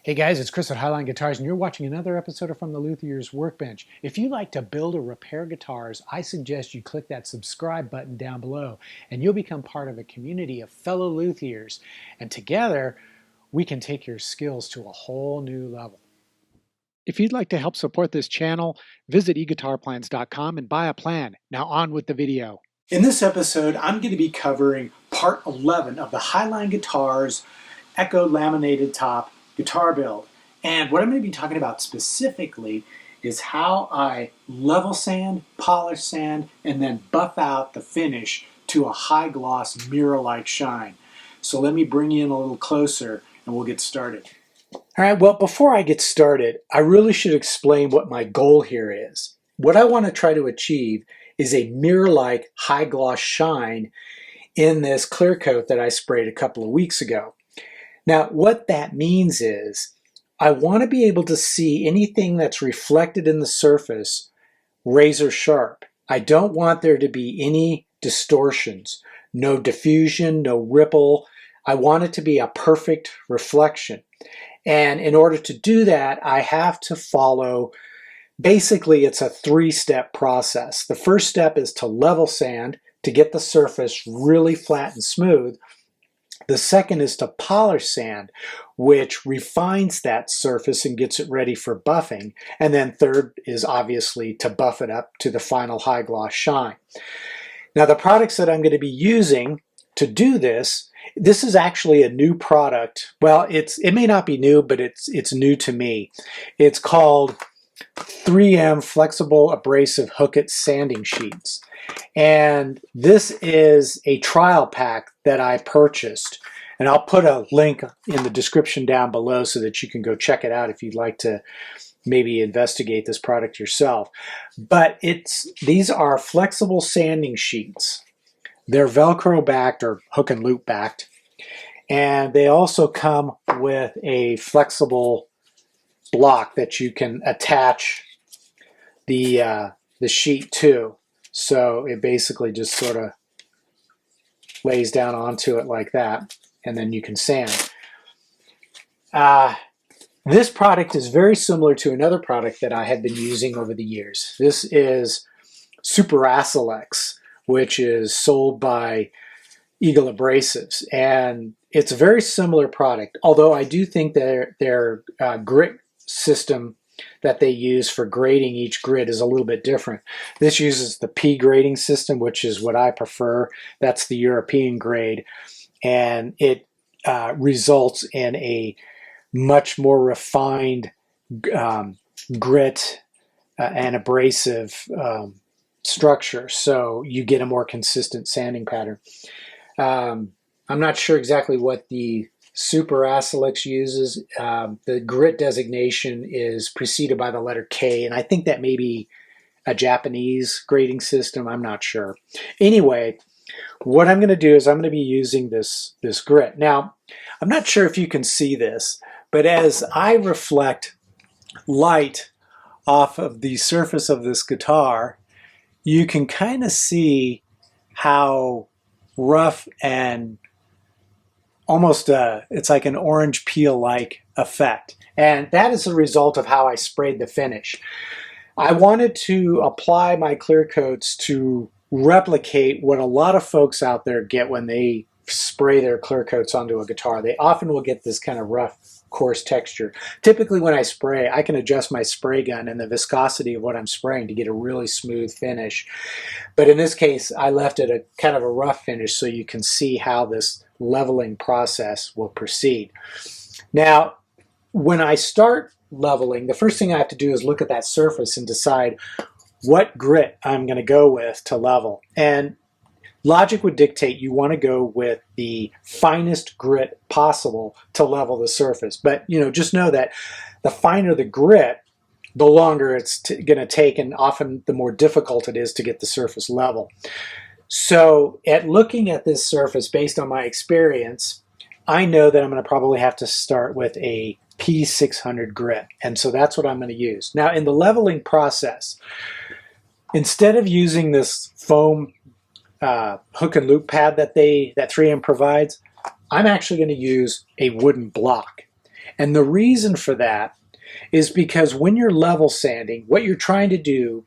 Hey guys, it's Chris at Highline Guitars, and you're watching another episode of From the Luthier's Workbench. If you like to build or repair guitars, I suggest you click that subscribe button down below, and you'll become part of a community of fellow luthiers. And together, we can take your skills to a whole new level. If you'd like to help support this channel, visit eguitarplans.com and buy a plan. Now on with the video. In this episode, I'm going to be covering part 11 of the Highline Guitars Echo Laminated Top guitar build. And what I'm going to be talking about specifically is how I level sand, polish sand, and then buff out the finish to a high gloss mirror-like shine. So let me bring you in a little closer and we'll get started. All right, well, before I get started, I really should explain what my goal here is. What I want to try to achieve is a mirror-like high gloss shine in this clear coat that I sprayed a couple of weeks ago. Now, what that means is I want to be able to see anything that's reflected in the surface razor sharp. I don't want there to be any distortions, no diffusion, no ripple. I want it to be a perfect reflection. And in order to do that, I have to follow, basically it's a three-step process. The first step is to level sand to get the surface really flat and smooth. The second is to polish sand, which refines that surface and gets it ready for buffing. And then third is obviously to buff it up to the final high gloss shine. Now the products that I'm going to be using to do this is actually a new product. Well, it may not be new, but it's new to me. It's called 3M Flexible Abrasive Hook-It Sanding Sheets. And this is a trial pack that I purchased. And I'll put a link in the description down below so that you can go check it out if you'd like to maybe investigate this product yourself. But these are flexible sanding sheets. They're Velcro backed or hook and loop backed. And they also come with a flexible block that you can attach the sheet to. So it basically just sort of lays down onto it like that, and then you can sand. This product is very similar to another product that I have been using over the years. This is Super Acylex, which is sold by Eagle Abrasives, and it's a very similar product, although I do think their grit system that they use for grading each grit is a little bit different. This uses the P grading system, which is what I prefer. That's the European grade, and it results in a much more refined grit and abrasive structure, so you get a more consistent sanding pattern. I'm not sure exactly what the Super Acylex uses. The grit designation is preceded by the letter K, and I think that may be a Japanese grading system. I'm not sure. Anyway, what I'm going to do is I'm going to be using this grit. Now, I'm not sure if you can see this, but as I reflect light off of the surface of this guitar, you can kind of see how rough and almost it's like an orange peel-like effect. And that is the result of how I sprayed the finish. I wanted to apply my clear coats to replicate what a lot of folks out there get when they spray their clear coats onto a guitar. They often will get this kind of rough, coarse texture. Typically when I spray, I can adjust my spray gun and the viscosity of what I'm spraying to get a really smooth finish. But in this case, I left it a kind of a rough finish so you can see how this leveling process will proceed. Now, when I start leveling, the first thing I have to do is look at that surface and decide what grit I'm going to go with to level. And logic would dictate you want to go with the finest grit possible to level the surface. But just know that the finer the grit, the longer it's going to take, and often the more difficult it is to get the surface level. So at looking at this surface, based on my experience, I know that I'm going to probably have to start with a P600 grit. And so that's what I'm going to use. Now in the leveling process, instead of using this foam hook and loop pad that 3M provides, I'm actually going to use a wooden block. And the reason for that is because when you're level sanding, what you're trying to do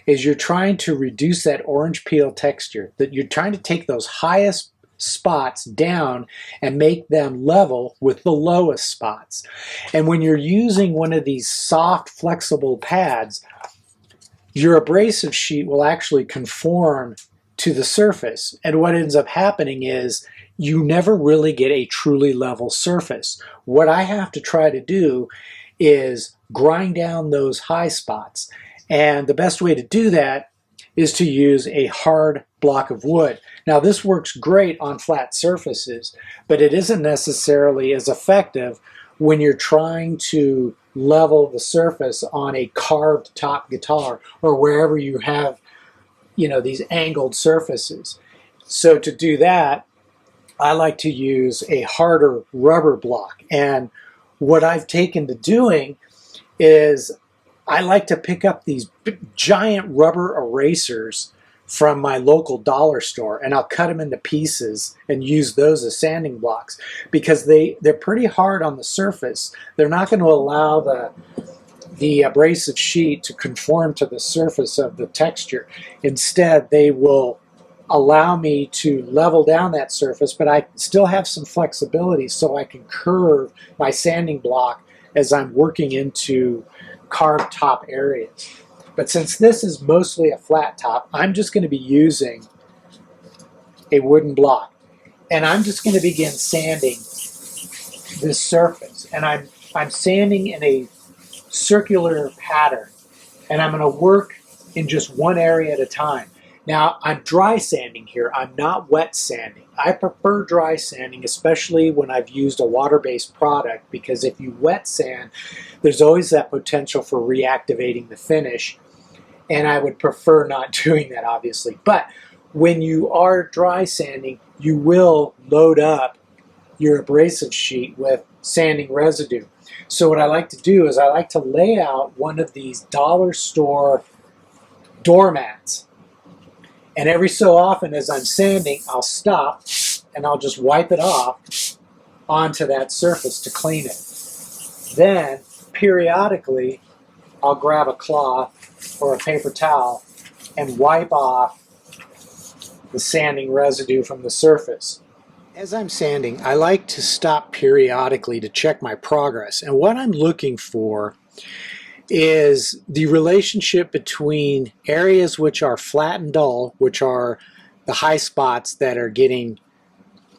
is you're trying to reduce that orange peel texture, that you're trying to take those highest spots down and make them level with the lowest spots. And when you're using one of these soft, flexible pads, your abrasive sheet will actually conform to the surface. And what ends up happening is you never really get a truly level surface. What I have to try to do is grind down those high spots. And the best way to do that is to use a hard block of wood. Now this works great on flat surfaces, but it isn't necessarily as effective when you're trying to level the surface on a carved top guitar or wherever you have, these angled surfaces. So to do that, I like to use a harder rubber block. And what I've taken to doing is I like to pick up these giant rubber erasers from my local dollar store, and I'll cut them into pieces and use those as sanding blocks because they're pretty hard on the surface. They're not going to allow the abrasive sheet to conform to the surface of the texture. Instead, they will allow me to level down that surface, but I still have some flexibility so I can curve my sanding block as I'm working into carved top areas. But since this is mostly a flat top, I'm just going to be using a wooden block. And I'm just going to begin sanding this surface. And I'm sanding in a circular pattern. And I'm going to work in just one area at a time. Now, I'm dry sanding here. I'm not wet sanding. I prefer dry sanding, especially when I've used a water-based product, because if you wet sand, there's always that potential for reactivating the finish, and I would prefer not doing that, obviously. But when you are dry sanding, you will load up your abrasive sheet with sanding residue. So what I like to do is I like to lay out one of these dollar store doormats. And every so often as I'm sanding, I'll stop and I'll just wipe it off onto that surface to clean it. Then, periodically, I'll grab a cloth or a paper towel and wipe off the sanding residue from the surface. As I'm sanding, I like to stop periodically to check my progress. And what I'm looking for is the relationship between areas which are flat and dull, which are the high spots that are getting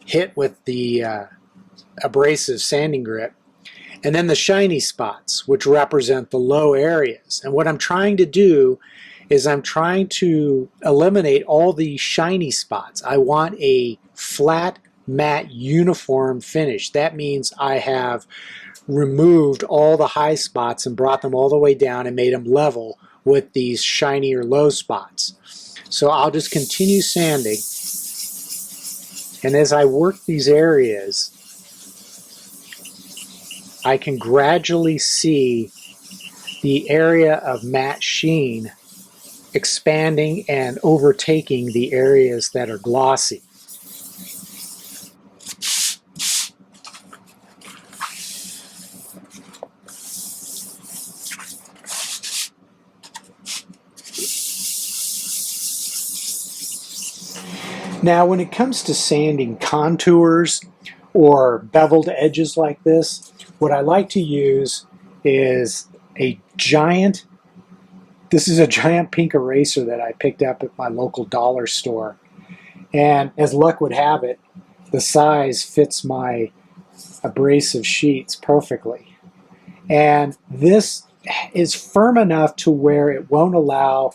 hit with the abrasive sanding grip, and then the shiny spots, which represent the low areas. And what I'm trying to do is I'm trying to eliminate all the shiny spots. I want a flat, matte, uniform finish. That means I have removed all the high spots and brought them all the way down and made them level with these shiny or low spots. So I'll just continue sanding, and as I work these areas, I can gradually see the area of matte sheen expanding and overtaking the areas that are glossy. Now, when it comes to sanding contours or beveled edges like this, what I like to use is this is a giant pink eraser that I picked up at my local dollar store. And as luck would have it, the size fits my abrasive sheets perfectly. And this is firm enough to where it won't allow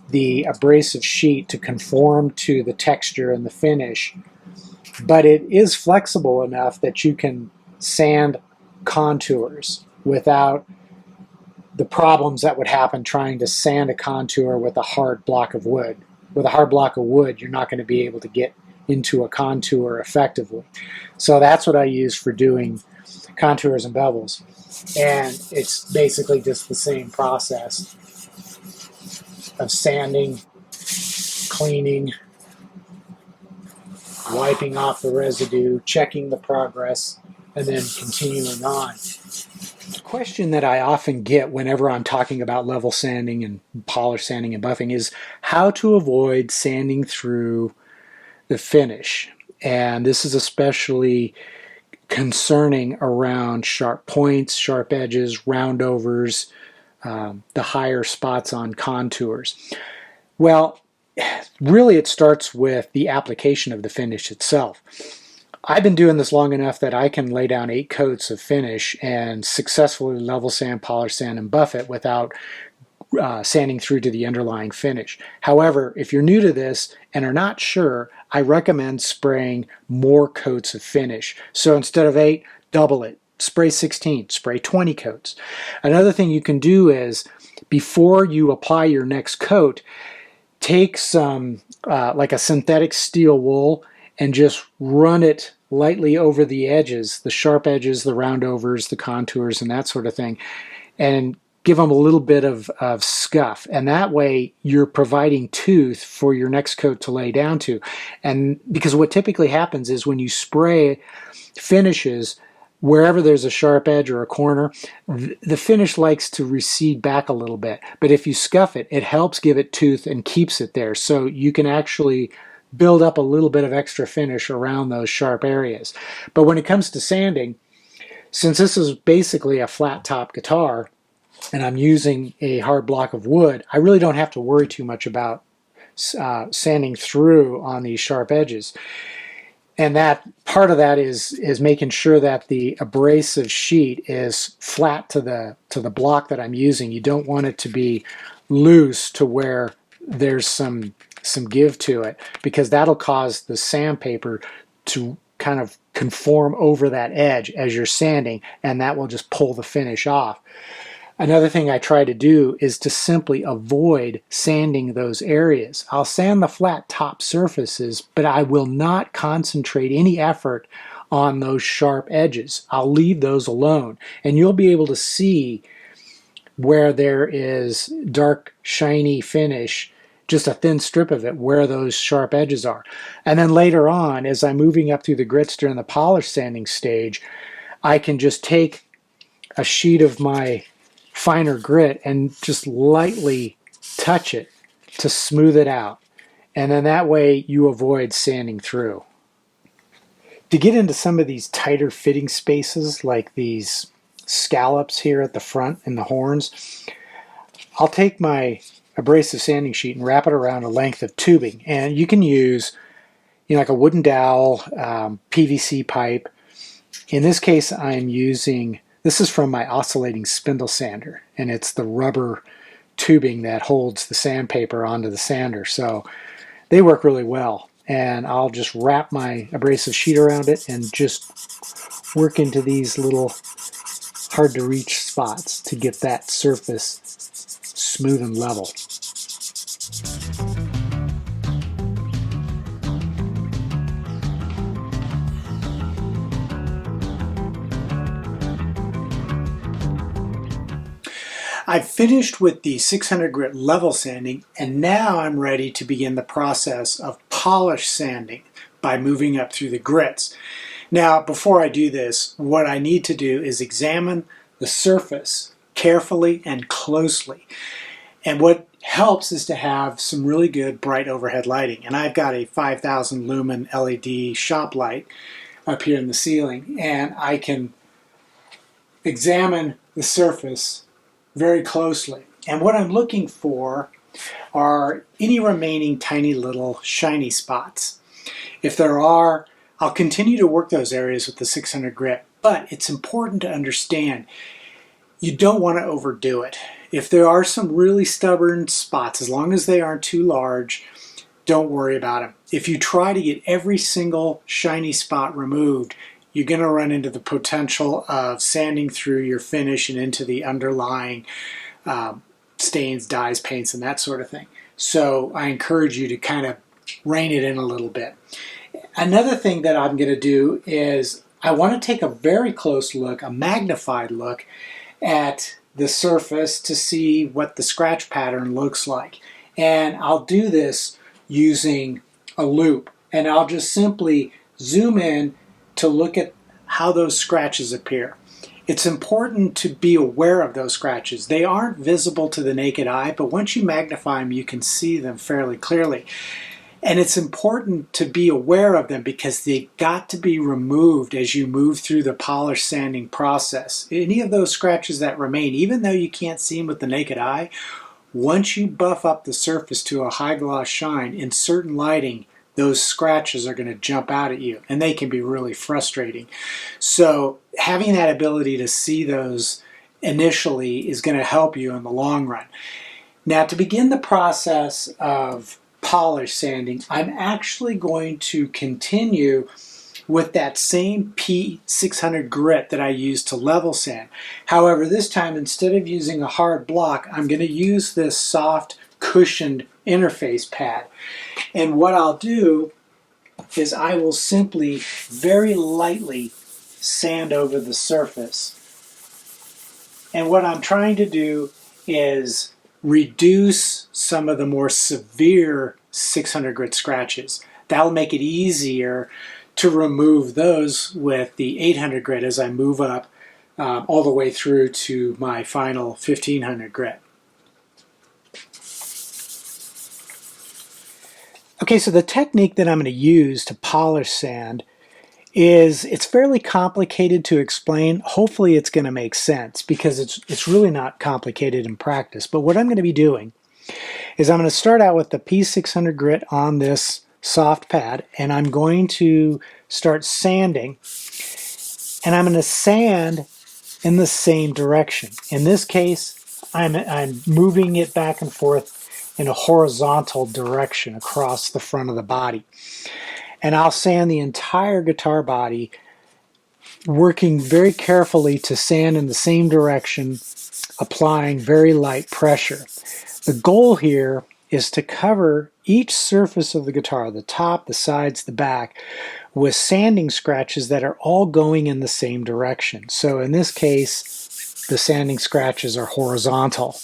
the abrasive sheet to conform to the texture and the finish, but it is flexible enough that you can sand contours without the problems that would happen trying to sand a contour with a hard block of wood. With a hard block of wood, you're not going to be able to get into a contour effectively. So that's what I use for doing contours and bevels. And it's basically just the same process of sanding, cleaning, wiping off the residue, checking the progress, and then continuing on. Question that I often get whenever I'm talking about level sanding and polish sanding and buffing is how to avoid sanding through the finish. And this is especially concerning around sharp points, sharp edges, roundovers, the higher spots on contours. Well, really it starts with the application of the finish itself. I've been doing this long enough that I can lay down 8 coats of finish and successfully level sand, polish sand, and buff it without sanding through to the underlying finish. However, if you're new to this and are not sure, I recommend spraying more coats of finish. So instead of 8, double it. Spray 16, spray 20 coats. Another thing you can do is, before you apply your next coat, take some like a synthetic steel wool and just run it lightly over the edges, the sharp edges, the roundovers, the contours, and that sort of thing, and give them a little bit of scuff. And that way you're providing tooth for your next coat to lay down to. And because what typically happens is when you spray finishes, wherever there's a sharp edge or a corner, the finish likes to recede back a little bit. But if you scuff it, it helps give it tooth and keeps it there. So you can actually build up a little bit of extra finish around those sharp areas. But when it comes to sanding, since this is basically a flat top guitar and I'm using a hard block of wood, I really don't have to worry too much about sanding through on these sharp edges. And that part of that is making sure that the abrasive sheet is flat to the block that I'm using. You don't want it to be loose to where there's some give to it, because that'll cause the sandpaper to kind of conform over that edge as you're sanding, and that will just pull the finish off. Another thing I try to do is to simply avoid sanding those areas. I'll sand the flat top surfaces, but I will not concentrate any effort on those sharp edges. I'll leave those alone, and you'll be able to see where there is dark, shiny finish, just a thin strip of it, where those sharp edges are. And then later on, as I'm moving up through the grits during the polish sanding stage, I can just take a sheet of my finer grit and just lightly touch it to smooth it out. And then that way you avoid sanding through. To get into some of these tighter fitting spaces, like these scallops here at the front and the horns, I'll take my abrasive sanding sheet and wrap it around a length of tubing. And you can use, like a wooden dowel, PVC pipe. In this case, I'm using, this is from my oscillating spindle sander, and it's the rubber tubing that holds the sandpaper onto the sander. So they work really well. And I'll just wrap my abrasive sheet around it and just work into these little hard to reach spots to get that surface smooth and level. I've finished with the 600 grit level sanding, and now I'm ready to begin the process of polish sanding by moving up through the grits. Now, before I do this, what I need to do is examine the surface carefully and closely. And what helps is to have some really good bright overhead lighting. And I've got a 5,000 lumen LED shop light up here in the ceiling, and I can examine the surface very closely. And what I'm looking for are any remaining tiny little shiny spots. If there are, I'll continue to work those areas with the 600 grit, but it's important to understand you don't want to overdo it. If there are some really stubborn spots, as long as they aren't too large, don't worry about them. If you try to get every single shiny spot removed, you're going to run into the potential of sanding through your finish and into the underlying stains, dyes, paints, and that sort of thing. So I encourage you to kind of rein it in a little bit. Another thing that I'm going to do is I want to take a very close look, a magnified look, at the surface to see what the scratch pattern looks like. And I'll do this using a loop, and I'll just simply zoom in to look at how those scratches appear. It's important to be aware of those scratches. They aren't visible to the naked eye, but once you magnify them, you can see them fairly clearly. And it's important to be aware of them because they've got to be removed as you move through the polish sanding process. Any of those scratches that remain, even though you can't see them with the naked eye, once you buff up the surface to a high gloss shine in certain lighting, those scratches are going to jump out at you, and they can be really frustrating. So having that ability to see those initially is going to help you in the long run. Now, to begin the process of polish sanding, I'm actually going to continue with that same P600 grit that I used to level sand. However, this time, instead of using a hard block, I'm going to use this soft cushioned interface pad. And what I'll do is I will simply very lightly sand over the surface. And what I'm trying to do is reduce some of the more severe 600 grit scratches. That'll make it easier to remove those with the 800 grit as I move up all the way through to my final 1500 grit. Okay, so the technique that I'm going to use to polish sand it's fairly complicated to explain. Hopefully it's going to make sense because it's really not complicated in practice. But what I'm going to be doing is I'm going to start out with the P600 grit on this soft pad, and I'm going to start sanding, and I'm going to sand in the same direction. In this case, I'm moving it back and forth in a horizontal direction across the front of the body. And I'll sand the entire guitar body, working very carefully to sand in the same direction, applying very light pressure. The goal here is to cover each surface of the guitar, the top, the sides, the back, with sanding scratches that are all going in the same direction. So in this case, the sanding scratches are horizontal.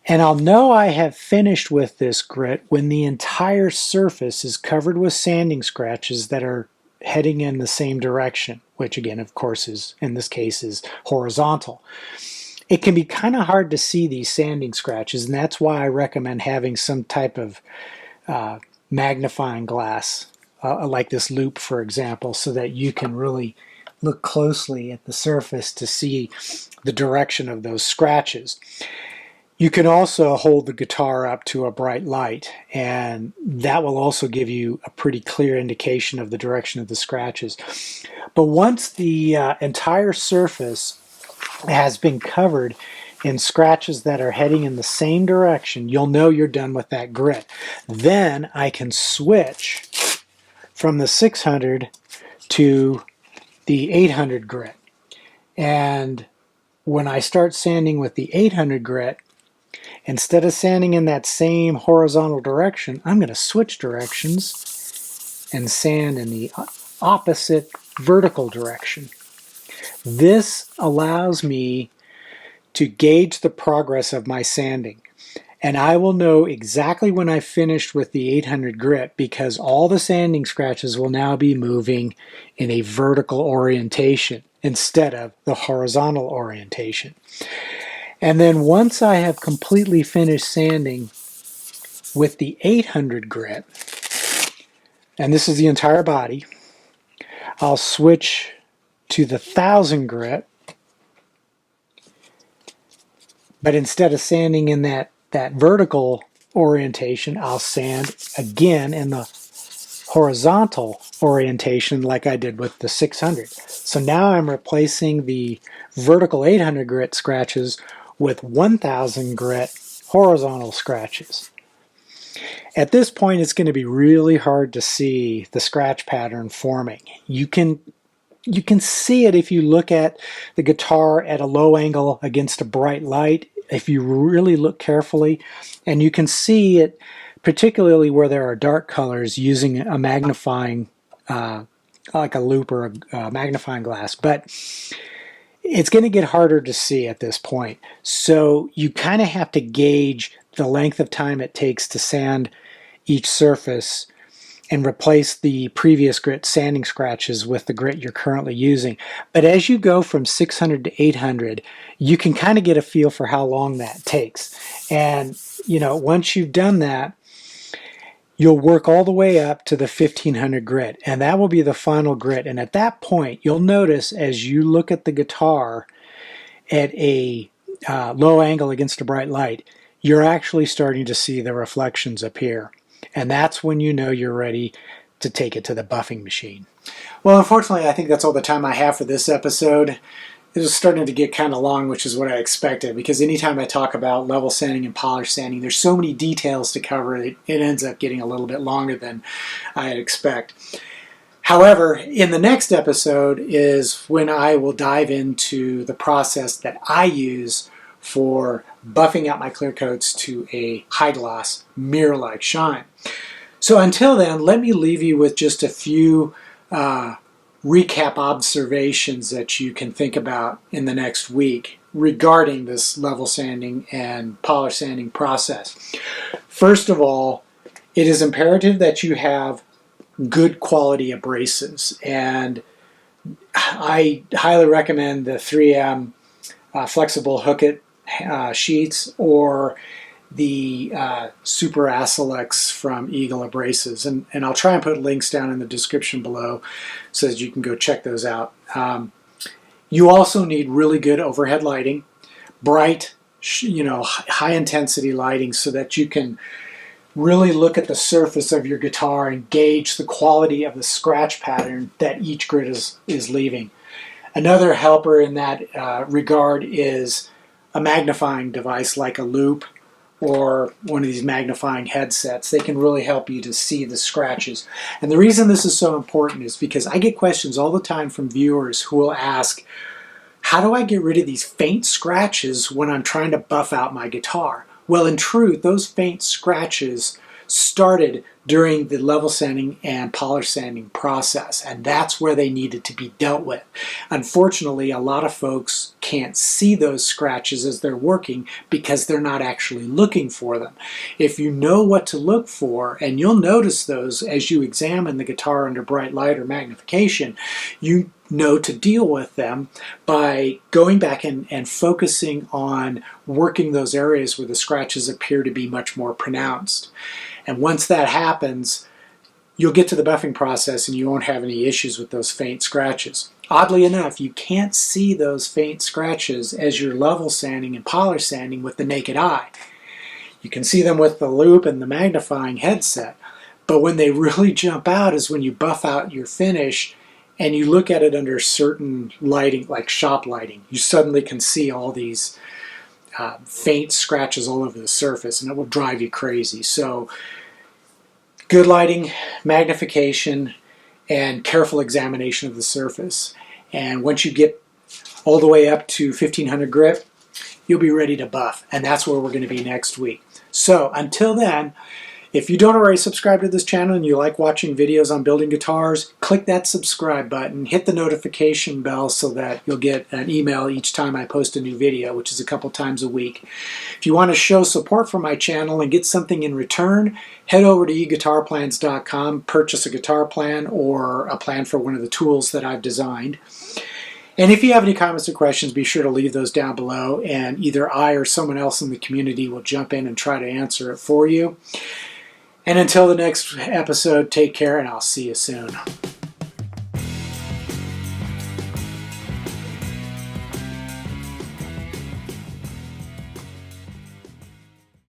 And I'll know I have finished with this grit when the entire surface is covered with sanding scratches that are heading in the same direction, which again, of course, is in this case is horizontal. It can be kind of hard to see these sanding scratches, and that's why I recommend having some type of magnifying glass, like this loop, for example, so that you can really look closely at the surface to see the direction of those scratches. You can also hold the guitar up to a bright light, and that will also give you a pretty clear indication of the direction of the scratches. But once the entire surface has been covered in scratches that are heading in the same direction, you'll know you're done with that grit. Then I can switch from the 600 to the 800 grit. And when I start sanding with the 800 grit, instead of sanding in that same horizontal direction, I'm going to switch directions and sand in the opposite vertical direction. This allows me to gauge the progress of my sanding. And I will know exactly when I've finished with the 800 grit because all the sanding scratches will now be moving in a vertical orientation instead of the horizontal orientation. And then once I have completely finished sanding with the 800 grit, and this is the entire body, I'll switch to the 1000 grit, but instead of sanding in that vertical orientation, I'll sand again in the horizontal orientation like I did with the 600. So now I'm replacing the vertical 800 grit scratches with 1000 grit horizontal scratches. At this point, it's going to be really hard to see the scratch pattern forming. You can see it if you look at the guitar at a low angle against a bright light, if you really look carefully, and you can see it particularly where there are dark colors using a magnifying, like a loop or a magnifying glass. But it's going to get harder to see at this point. So you kind of have to gauge the length of time it takes to sand each surface and replace the previous grit sanding scratches with the grit you're currently using. But as you go from 600 to 800, you can kind of get a feel for how long that takes. And, once you've done that, you'll work all the way up to the 1500 grit, and that will be the final grit. And at that point, you'll notice as you look at the guitar at a low angle against a bright light, you're actually starting to see the reflections appear. And that's when you know you're ready to take it to the buffing machine. Well, unfortunately, I think that's all the time I have for this episode. It was starting to get kind of long, which is what I expected, because anytime I talk about level sanding and polish sanding, there's so many details to cover, it ends up getting a little bit longer than I expect. However, in the next episode is when I will dive into the process that I use for buffing out my clear coats to a high gloss mirror-like shine. So until then, let me leave you with just a few recap observations that you can think about in the next week regarding this level sanding and polish sanding process. First of all, it is imperative that you have good quality abrasives, and I highly recommend the 3M flexible hook it sheets or the Super Acelex from Eagle Abrasives, and I'll try and put links down in the description below so that you can go check those out. You also need really good overhead lighting, bright, high intensity lighting, so that you can really look at the surface of your guitar and gauge the quality of the scratch pattern that each grit is leaving. Another helper in that regard is a magnifying device like a loop or one of these magnifying headsets. They can really help you to see the scratches. And the reason this is so important is because I get questions all the time from viewers who will ask, how do I get rid of these faint scratches when I'm trying to buff out my guitar? Well, in truth, those faint scratches started during the level sanding and polish sanding process, and that's where they needed to be dealt with. Unfortunately, a lot of folks can't see those scratches as they're working because they're not actually looking for them. If you know what to look for, and you'll notice those as you examine the guitar under bright light or magnification, you know to deal with them by going back and focusing on working those areas where the scratches appear to be much more pronounced. And once that happens, you'll get to the buffing process and you won't have any issues with those faint scratches. Oddly enough, you can't see those faint scratches as you're level sanding and polish sanding with the naked eye. You can see them with the loop and the magnifying headset, but when they really jump out is when you buff out your finish and you look at it under certain lighting, like shop lighting. You suddenly can see all these faint scratches all over the surface, and it will drive you crazy. So good lighting, magnification, and careful examination of the surface. And once you get all the way up to 1500 grit, you'll be ready to buff. And that's where we're going to be next week. So until then, if you don't already subscribe to this channel and you like watching videos on building guitars, click that subscribe button, hit the notification bell so that you'll get an email each time I post a new video, which is a couple times a week. If you want to show support for my channel and get something in return, head over to eguitarplans.com, purchase a guitar plan or a plan for one of the tools that I've designed. And if you have any comments or questions, be sure to leave those down below, and either I or someone else in the community will jump in and try to answer it for you. And until the next episode, take care, and I'll see you soon.